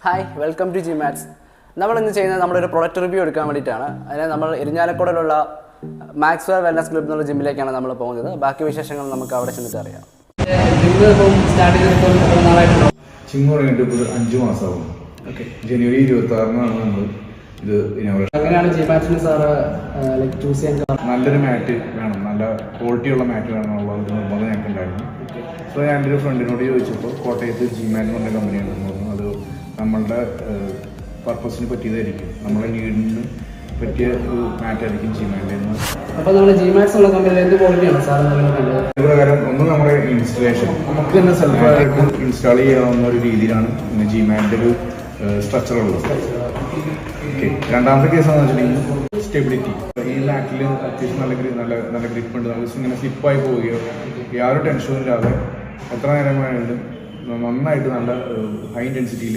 Hi welcome to G maths. നമ്മളിന്ന് ചെയ്യുന്നത് നമ്മളൊരു പ്രൊഡക്റ്റ് റിവ്യൂ എടുക്കാൻ വേണ്ടിയിട്ടാണ്. അതിന് നമ്മൾ ഇരിഞ്ഞാലക്കുടയിലുള്ള മാക്സ്വെൽ വെൽനസ് ക്ലബ് എന്നുള്ള ജിമ്മിലേക്കാണ് നമ്മൾ പോകുന്നത്. ബാക്കി വിശേഷങ്ങൾ നമുക്ക് അവിടെ ചെന്നിട്ട് അറിയാം. ജിം തുടങ്ങിയിട്ട് ഇപ്പോൾ 5 മാസമാകും. ഓക്കെ, ജനുവരി 26-നാണ് നമ്മൾ ഇത് ഇനോഗ്രേഷൻ. അങ്ങനെയാണ് ജി മാത്സിന് സാറ് ചൂസ് ചെയ്യാൻ നല്ലൊരു മാറ്റ് വേണം, നല്ല ക്വാളിറ്റിയുള്ള മാറ്റ് വേണം എന്നുള്ള ഒരു നിർബന്ധം ഞങ്ങൾക്ക് ഉണ്ടായിരുന്നു. സോ ഞാൻ എൻ്റെ ഒരു ഫ്രണ്ടിനോട് ചോദിച്ചപ്പോൾ കോട്ടയത്ത് ജി മാറ്റ് എന്ന് പറഞ്ഞ കമ്പനിയാണെന്ന് പറഞ്ഞു. അത് നമ്മളുടെ പർപ്പസിന് പറ്റിയതായിരിക്കും, നമ്മളെ നീഡിന് പറ്റിയ ഒരു മാറ്റായിരിക്കും ജി മാറ്റ് എന്ന്. അപ്പോൾ നമ്മൾ ജി മാത്സ് ഉള്ള കമ്പനിയിൽ എന്ത് ക്വാളിറ്റിയാണ് സാർ കണ്ടത്? പ്രകാരം ഒന്ന് നമ്മുടെ ഇൻസ്റ്റലേഷൻ നമുക്ക് തന്നെ സെൽഫായിട്ട് ഇൻസ്റ്റാൾ ചെയ്യാവുന്ന ഒരു രീതിയിലാണ് ജി മാറ്റിൻ്റെ ഒരു സ്ട്രക്ചർ ഉള്ളത്. ഓക്കെ, രണ്ടാമത്തെ കേസാണെന്ന് വെച്ചിട്ടുണ്ടെങ്കിൽ സ്റ്റെബിലിറ്റി. ഈ മാറ്റിൽ അത്യാവശ്യം നല്ല ഗ്രിപ്പ് ഉണ്ട്. നമുക്ക് ഇങ്ങനെ സ്ലിപ്പായി പോവുകയോ യാതൊരു ടെൻഷനും ഇല്ലാതെ എത്ര നേരം വേണമെങ്കിലും നന്നായിട്ട് നല്ല ഹൈ ഇൻറ്റൻസിറ്റിയിൽ